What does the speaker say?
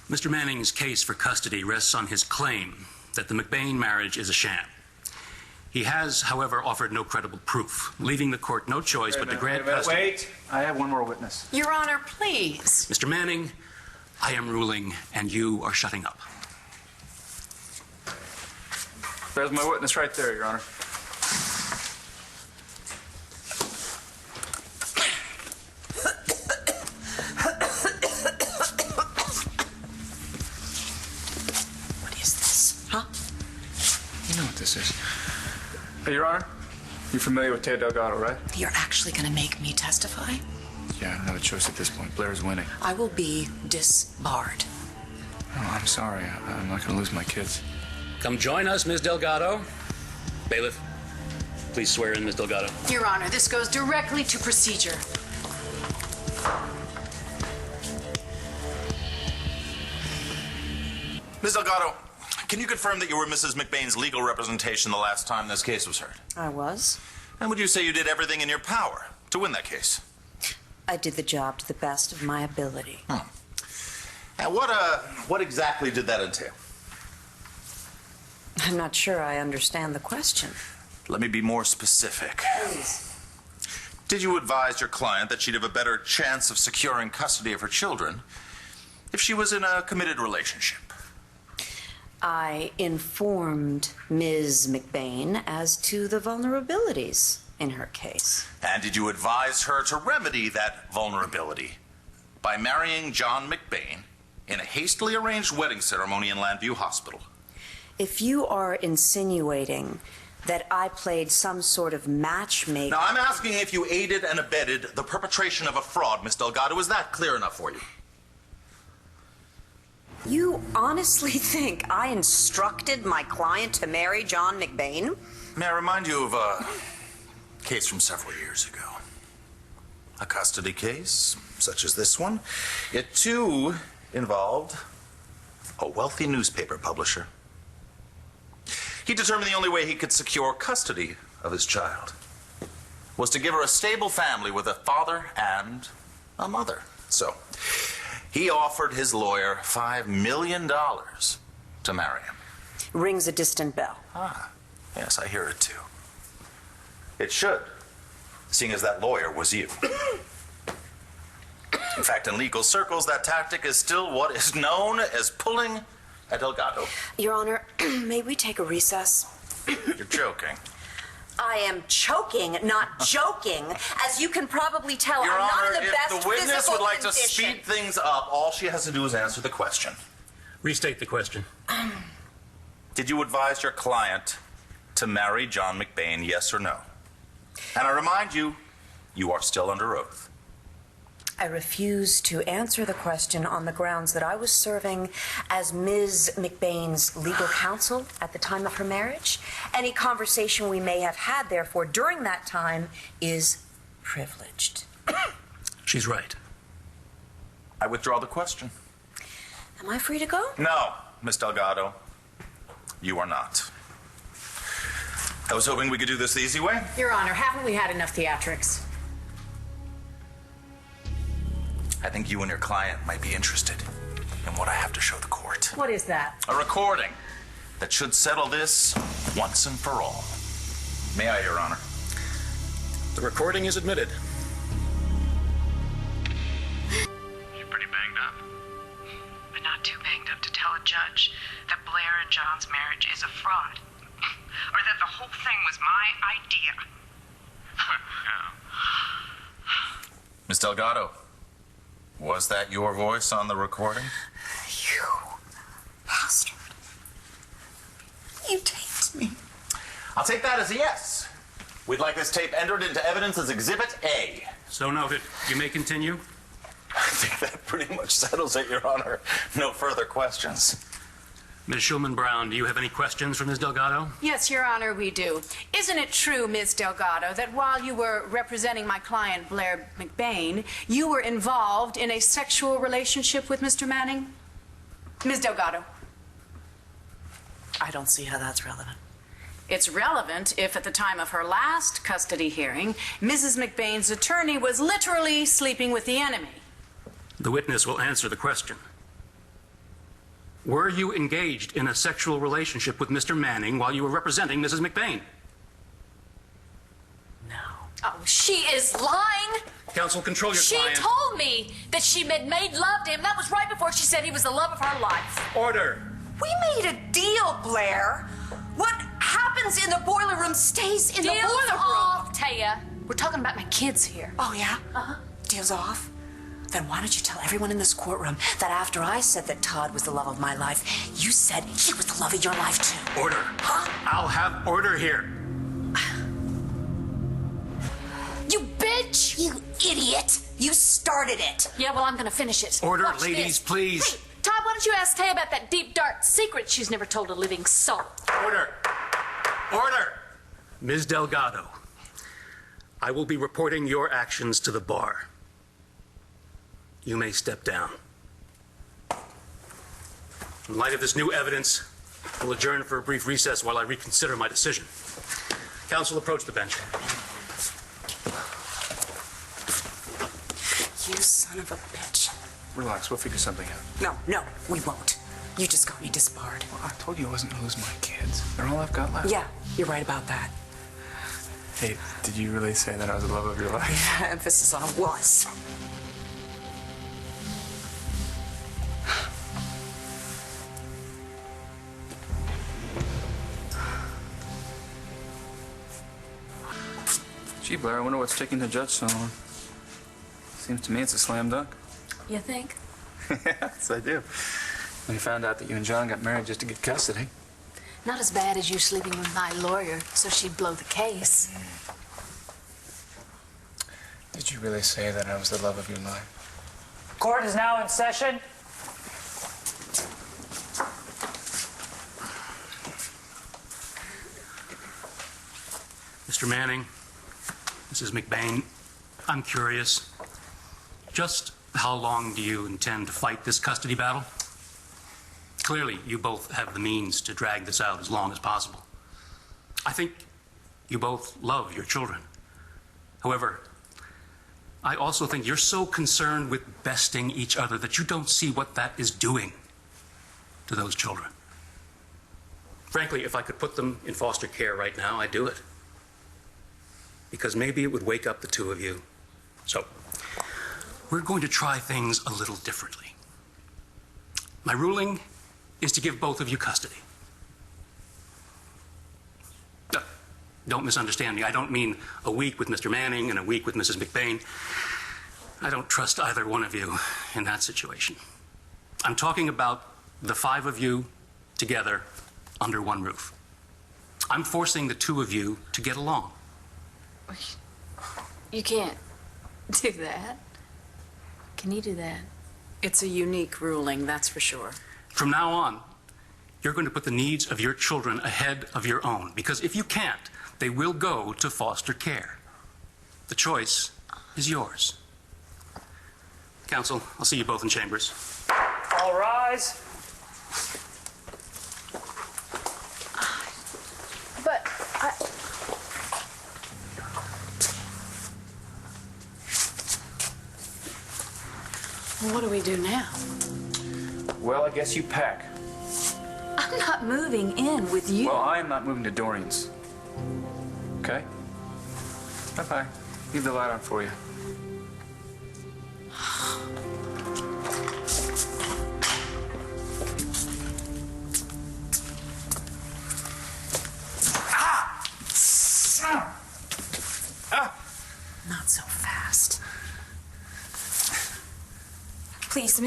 Mr. Manning's case for custody rests on his claim that the McBain marriage is a sham. He has, however, offered no credible proof, leaving the court no choice but to grant custody. Wait, I have one more witness. Your Honor, please. Mr. Manning, I am ruling, and you are shutting up. There's my witness right there, Your Honor. What is this? Huh? You know what this is. Hey, Your Honor, you're familiar with Teo Delgado, right? You're actually going to make me testify? Yeah, I don't have a choice at this point. Blair's winning. I will be disbarred. Oh, I'm sorry. I'm not going to lose my kids. Come join us, Ms. Delgado. Bailiff, please swear in Ms. Delgado. Your Honor, this goes directly to procedure. Ms. Delgado, can you confirm that you were Mrs. McBain's legal representation the last time this case was heard? I was. And would you say you did everything in your power to win that case? I did the job to the best of my ability. And what exactly did that entail? I'm not sure I understand the question. Let me be more specific. Please. Did you advise your client that she'd have a better chance of securing custody of her children if she was in a committed relationship? I informed Ms. McBain as to the vulnerabilities in her case. And did you advise her to remedy that vulnerability by marrying John McBain in a hastily arranged wedding ceremony in Landview Hospital? If you are insinuating that I played some sort of matchmaker... Now, I'm asking if you aided and abetted the perpetration of a fraud, Miss Delgado. Is that clear enough for you? You honestly think I instructed my client to marry John McBain? May I remind you of a case from several years ago? A custody case, such as this one. It, too, involved a wealthy newspaper publisher. He determined the only way he could secure custody of his child was to give her a stable family with a father and a mother. So, he offered his lawyer $5 million to marry him. Rings a distant bell. Ah, yes, I hear it too. It should, seeing as that lawyer was you. In fact, in legal circles, that tactic is still what is known as pulling a Delgado. Your Honor, may we take a recess? You're joking. I am choking, not joking. As you can probably tell, Your I'm Honor, not in the best if the witness physical would like condition. to speed things up, all she has to do is answer the question. Restate the question. Did you advise your client to marry John McBain, yes or no? And I remind you, you are still under oath. I refuse to answer the question on the grounds that I was serving as Ms. McBain's legal counsel at the time of her marriage. Any conversation we may have had, therefore, during that time is privileged. She's right. I withdraw the question. Am I free to go? No, Miss Delgado, you are not. I was hoping we could do this the easy way. Your Honor, haven't we had enough theatrics? I think you and your client might be interested in what I have to show the court. What is that? A recording that should settle this once and for all. May I, Your Honor? The recording is admitted. You're pretty banged up. But not too banged up to tell a judge that Blair and John's marriage is a fraud. Or that the whole thing was my idea. Miss Delgado, was that your voice on the recording? You bastard. You taped me. I'll take that as a yes. We'd like this tape entered into evidence as Exhibit A. So noted. You may continue. I think that pretty much settles it, Your Honor. No further questions. Ms. Schulman-Brown, do you have any questions for Ms. Delgado? Yes, Your Honor, we do. Isn't it true, Ms. Delgado, that while you were representing my client, Blair McBain, you were involved in a sexual relationship with Mr. Manning? Ms. Delgado. I don't see how that's relevant. It's relevant if at the time of her last custody hearing, Mrs. McBain's attorney was literally sleeping with the enemy. The witness will answer the question. Were you engaged in a sexual relationship with Mr. Manning while you were representing Mrs. McBain? Oh, she is lying. Counsel, control your She client. told me that she had made love to him. That was right before she said he was the love of her life. Order. We made a deal, Blair. What happens in the boiler room stays in the Deal's boiler room. off, Taya. We're talking about my kids here. Oh, yeah? Deal's off? Then why don't you tell everyone in this courtroom that after I said that Todd was the love of my life, you said he was the love of your life, too? Order. Huh? I'll have order here. You bitch! You idiot! You started it! Yeah, well, I'm gonna finish it. Order, Watch ladies, this. please. Hey, Todd, why don't you ask Taya about that deep, dark secret she's never told a living soul? Order. Order. Ms. Delgado, I will be reporting your actions to the bar. You may step down. In light of this new evidence, we'll adjourn for a brief recess while I reconsider my decision. Counsel, approach the bench. You son of a bitch. Relax, we'll figure something out. No, we won't. You just got me disbarred. Well, I told you I wasn't gonna lose my kids. They're all I've got left. Yeah, you're right about that. Hey, did you really say that I was the love of your life? Emphasis on was. Gee, Blair, I wonder what's taking the judge so long. Seems to me it's a slam dunk. You think? Yes, I do. When he found out that you and John got married just to get custody. Not as bad as you sleeping with my lawyer, so she'd blow the case. Did you really say that I was the love of your life? Court is now in session. Mr. Manning, Mrs. McBain, I'm curious. Just how long do you intend to fight this custody battle? Clearly, you both have the means to drag this out as long as possible. I think you both love your children. However, I also think you're so concerned with besting each other that you don't see what that is doing to those children. Frankly, if I could put them in foster care right now, I'd do it. Because maybe it would wake up the two of you. So, we're going to try things a little differently. My ruling is to give both of you custody. Don't misunderstand me. I don't mean a week with Mr. Manning and a week with Mrs. McBain. I don't trust either one of you in that situation. I'm talking about the 5 of you together under one roof. I'm forcing the 2 of you to get along. You can't do that. Can you do that? It's a unique ruling, that's for sure. From now on, you're going to put the needs of your children ahead of your own, because if you can't, they will go to foster care. The choice is yours. Counsel, I'll see you both in chambers. All rise. But What do we do now? Well, I guess you pack. I'm not moving in with you. Well, I am not moving to Dorian's. Okay? Bye-bye. Leave the light on for you. Not so fast. Please,